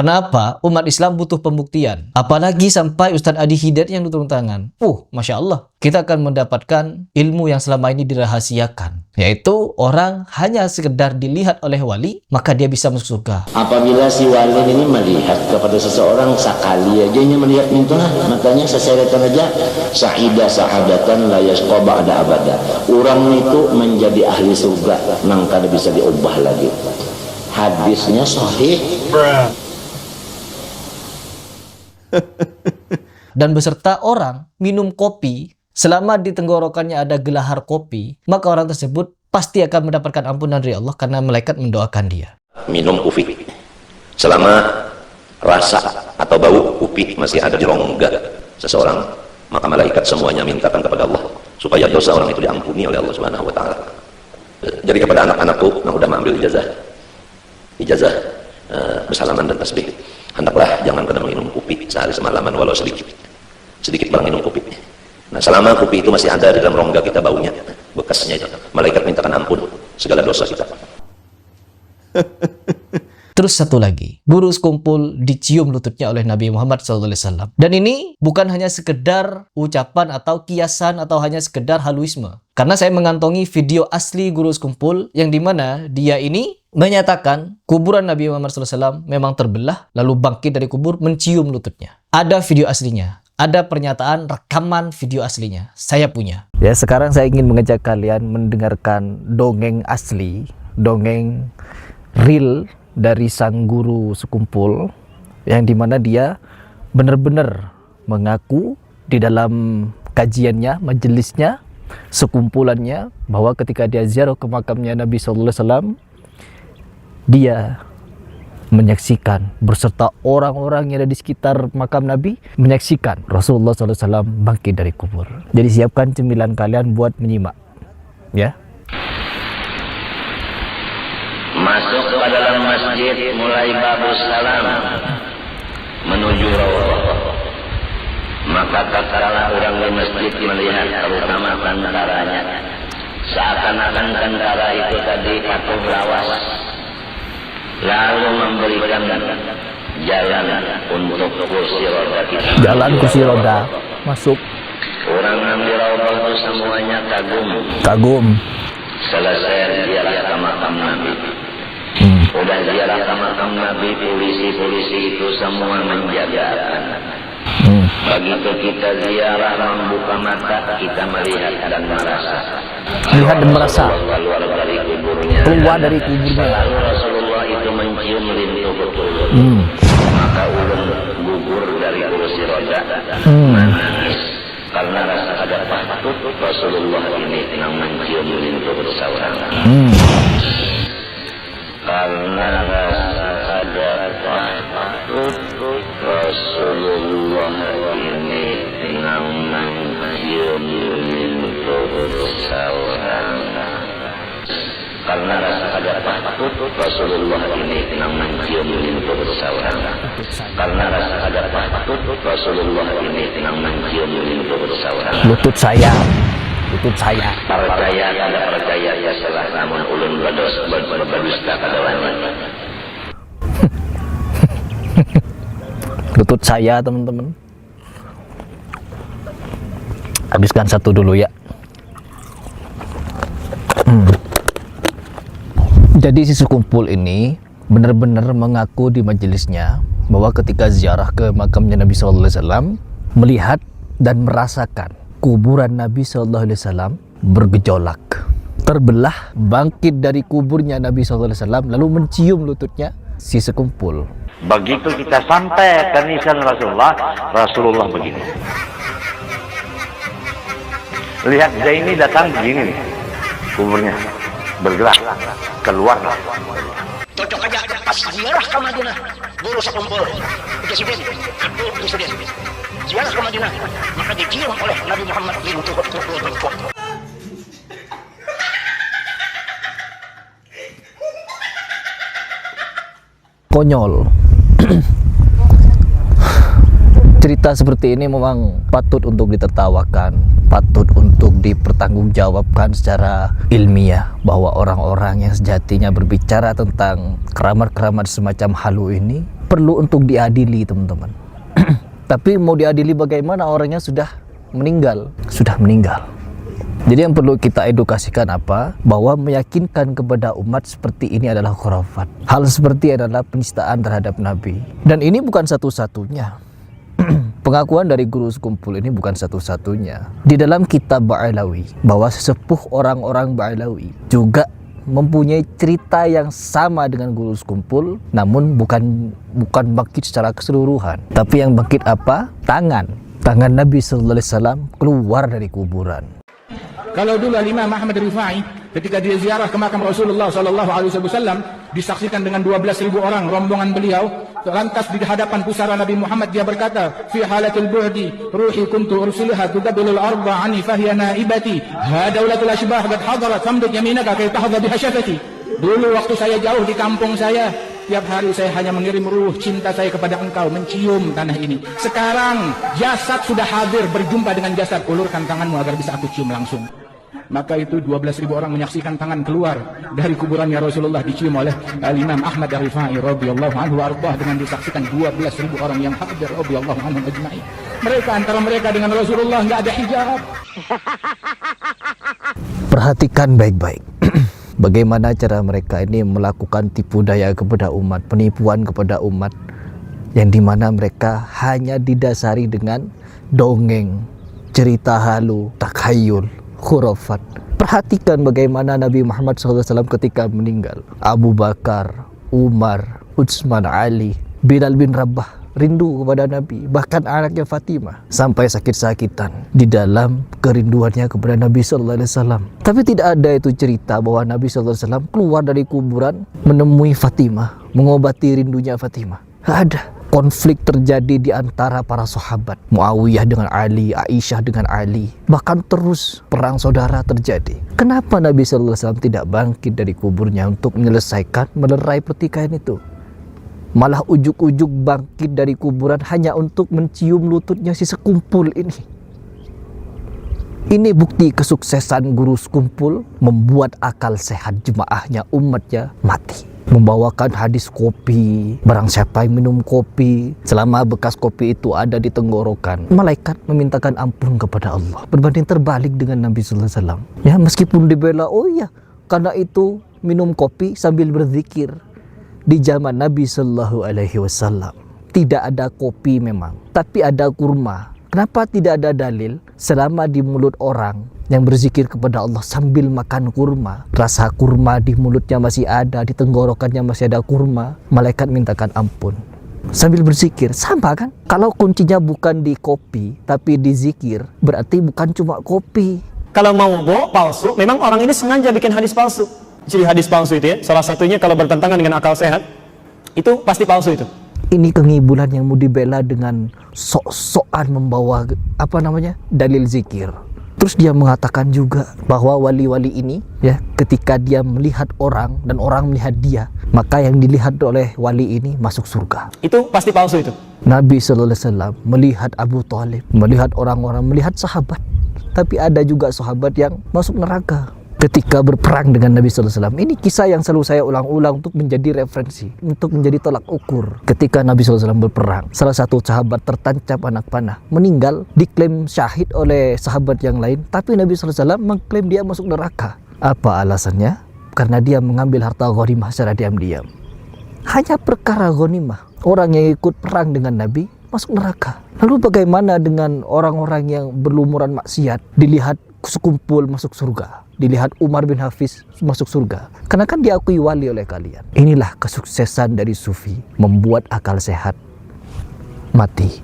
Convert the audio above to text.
Karena apa? Umat Islam butuh pembuktian. Apalagi sampai Ustadz Adi Hidayat yang turun tangan. Masya Allah. Kita akan mendapatkan ilmu yang selama ini dirahasiakan. Yaitu orang hanya sekedar dilihat oleh wali, maka dia bisa masuk surga. Apabila si wali ini melihat kepada seseorang sekali aja, melihat mintulah matanya seseretan aja, sa'idah sa'adatan la yashqa ba'da abada. Orang itu menjadi ahli surga, nang kada bisa diubah lagi. Hadisnya sahih. Dan beserta orang minum kopi, selama di tenggorokannya ada gelahar kopi, maka orang tersebut pasti akan mendapatkan ampunan dari Allah karena malaikat mendoakan dia. Minum kopi selama rasa atau bau kopi masih ada di rongga seseorang, maka malaikat semuanya mintakan kepada Allah supaya dosa orang itu diampuni oleh Allah Subhanahu wa taala. Jadi kepada anak-anakku yang sudah mengambil ijazah bersalaman dan tasbih, hendaklah jangan pernah minum kopi sehari semalaman walau sedikit barang minum kopi. Nah, selama kopi itu masih ada di dalam rongga kita, baunya, bekasnya itu, malaikat mintakan ampun segala dosa kita. Terus satu lagi, burus kumpul dicium lututnya oleh Nabi Muhammad SAW. Dan ini bukan hanya sekedar ucapan atau kiasan atau hanya sekedar haluisme. Karena saya mengantongi video asli Gurus Kumpul yang dimana dia ini menyatakan kuburan Nabi Muhammad SAW memang terbelah, lalu bangkit dari kubur mencium lututnya. Ada video aslinya. Ada pernyataan rekaman video aslinya. Saya punya. Ya, sekarang saya ingin mengajak kalian mendengarkan dongeng asli, dongeng real dari sang guru sekumpul, yang dimana dia benar-benar mengaku di dalam kajiannya, majelisnya, sekumpulannya, bahwa ketika dia ziarah ke makamnya Nabi SAW, dia menyaksikan berserta orang-orang yang ada di sekitar makam Nabi, menyaksikan Rasulullah SAW bangkit dari kubur. Jadi siapkan cemilan kalian buat menyimak, ya. Masuk ke dalam masjid mulai babus salam menuju rawdah. Maka tatkala orang di masjid melihat terutama tentaranya, seakan-akan tentara itu tadi patuh lawas, lalu memberikan jalan untuk kursi roda kita. Jalan kursi roda masuk. Orang ambil rawdah itu semuanya Kagum. Selesai ziarah ke makam Nabi. Udah ziarah ke makam Nabi, polisi-polisi itu semua menjagakan. Begitu kita ziarah membuka mata, kita melihat dan merasa. Keluar dari kuburnya. Lalu Rasulullah itu mencium lintu betul. Maka ulun gugur dari kursi roda, menangis. Karena rasa ada patut Rasulullah ini yang mencium lintu seseorang. Karena rasa ada patut Rasulullah ini yang mencium lintu seseorang. Karena rasa ada patut Rasulullah ini yang mencium lintu seseorang. Karena rasa ada patut Rasulullah ini yang mencium lintu seseorang. Lutut saya. Percaya kada percaya ya salah, namun ulun berdusta kada wani. Lutut saya, teman-teman. Habiskan satu dulu ya. Jadi si sekumpul ini benar-benar mengaku di majelisnya bahwa ketika ziarah ke makamnya Nabi SAW, melihat dan merasakan kuburan Nabi SAW bergejolak, terbelah, bangkit dari kuburnya Nabi SAW, lalu mencium lututnya si sekumpul. Begitu kita sampai ke nisan Rasulullah begini. Lihat Zaini datang begini nih, kuburnya bergerak, keluar. Cocok aja pas ziarah ke Madinah, guru sekumpul presiden Abdul Presiden ziarah ke Madinah, maka dicium oleh Nabi Muhammad lintu bengkok. Konyol. Cerita seperti ini memang patut untuk ditertawakan, patut untuk dipertanggungjawabkan secara ilmiah, bahwa orang-orang yang sejatinya berbicara tentang keramat-keramat semacam halu ini perlu untuk diadili, teman-teman. Tapi mau diadili bagaimana, orangnya sudah meninggal. Jadi yang perlu kita edukasikan apa? Bahwa meyakinkan kepada umat seperti ini adalah khurafat. Hal seperti adalah penistaan terhadap Nabi. Dan ini bukan satu-satunya. Pengakuan dari guru sekumpul ini bukan satu-satunya. Di dalam kitab Ba'alawi, bahwa sesepuh orang-orang Ba'alawi juga mempunyai cerita yang sama dengan guru sekumpul, namun bukan bangkit secara keseluruhan. Tapi yang bangkit apa? Tangan Nabi sallallahu alaihi wasallam keluar dari kuburan. Kalau dulu Imam Ahmad Rifai ketika dia ziarah ke makam Rasulullah sallallahu alaihi wasallam disaksikan dengan 12.000 orang rombongan beliau, lantas di hadapan pusara Nabi Muhammad dia berkata, fi halatil bu'di ruhi kuntu ursilha tudabilul arda ani fahiya naibati hadaulatul ashbah qad hadarat famdud yaminaka kay tahdha biha syafati. Dulu waktu saya jauh di kampung saya, tiap hari saya hanya mengirim ruh cinta saya kepada engkau, mencium tanah ini. Sekarang jasad sudah hadir, berjumpa dengan jasad, ulurkan tanganmu agar bisa aku cium langsung. Maka itu 12.000 orang menyaksikan tangan keluar dari kuburannya Rasulullah dicium oleh Imam Ahmad Rifai radhiyallahu anhu warḍah, dengan disaksikan 12.000 orang yang hadir radhiyallahu anhum ajma'in. Mereka antara mereka dengan Rasulullah enggak ada hijab. Perhatikan baik-baik. Bagaimana cara mereka ini melakukan tipu daya kepada umat, penipuan kepada umat, yang dimana mereka hanya didasari dengan dongeng, cerita halu, takhayul, khurafat. Perhatikan bagaimana Nabi Muhammad SAW ketika meninggal. Abu Bakar, Umar, Utsman, Ali, Bilal bin Rabah rindu kepada Nabi, bahkan anaknya Fatimah sampai sakit-sakitan di dalam kerinduannya kepada Nabi SAW. Tapi tidak ada itu cerita bahwa Nabi SAW keluar dari kuburan menemui Fatimah, mengobati rindunya Fatimah. Tidak ada. Konflik terjadi di antara para sahabat, Muawiyah dengan Ali, Aisyah dengan Ali, bahkan terus perang saudara terjadi. Kenapa Nabi SAW tidak bangkit dari kuburnya untuk menyelesaikan, melerai pertikaian itu? Malah ujuk-ujuk bangkit dari kuburan hanya untuk mencium lututnya si sekumpul ini. Ini bukti kesuksesan guru sekumpul membuat akal sehat jemaahnya, umatnya mati. Membawakan hadis kopi, barang siapa yang minum kopi selama bekas kopi itu ada di tenggorokan, malaikat memintakan ampun kepada Allah. Berbanding terbalik dengan Nabi sallallahu alaihi wasallam. Ya, meskipun dibela, oh iya, karena itu minum kopi sambil berzikir. Di zaman Nabi sallallahu alaihi wasallam tidak ada kopi memang, tapi ada kurma. Kenapa tidak ada dalil? Selama di mulut orang yang berzikir kepada Allah sambil makan kurma, rasa kurma di mulutnya masih ada, di tenggorokannya masih ada kurma, malaikat mintakan ampun. Sambil berzikir, sama kan? Kalau kuncinya bukan di kopi, tapi di zikir, berarti bukan cuma kopi. Kalau mau palsu, memang orang ini sengaja bikin hadis palsu. Jadi hadis palsu itu ya, salah satunya kalau bertentangan dengan akal sehat, itu pasti palsu itu. Ini kengibulan yang mau dibela dengan sok-sokan membawa dalil zikir. Terus dia mengatakan juga bahwa wali-wali ini ya, ketika dia melihat orang dan orang melihat dia, maka yang dilihat oleh wali ini masuk surga. Itu pasti palsu itu. Nabi sallallahu alaihi wasallam melihat Abu Thalib, melihat orang-orang, melihat sahabat. Tapi ada juga sahabat yang masuk neraka ketika berperang dengan Nabi sallallahu alaihi wasallam. Ini kisah yang selalu saya ulang-ulang untuk menjadi referensi, untuk menjadi tolak ukur. Ketika Nabi sallallahu alaihi wasallam berperang, salah satu sahabat tertancap anak panah, meninggal, diklaim syahid oleh sahabat yang lain, tapi Nabi sallallahu alaihi wasallam mengklaim dia masuk neraka. Apa alasannya? Karena dia mengambil harta ghanimah secara diam-diam. Hanya perkara ghanimah, orang yang ikut perang dengan Nabi masuk neraka. Lalu bagaimana dengan orang-orang yang berlumuran maksiat, dilihat sekumpul masuk surga, dilihat Umar bin Hafiz masuk surga, karena kan diakui wali oleh kalian. Inilah kesuksesan dari sufi, membuat akal sehat mati.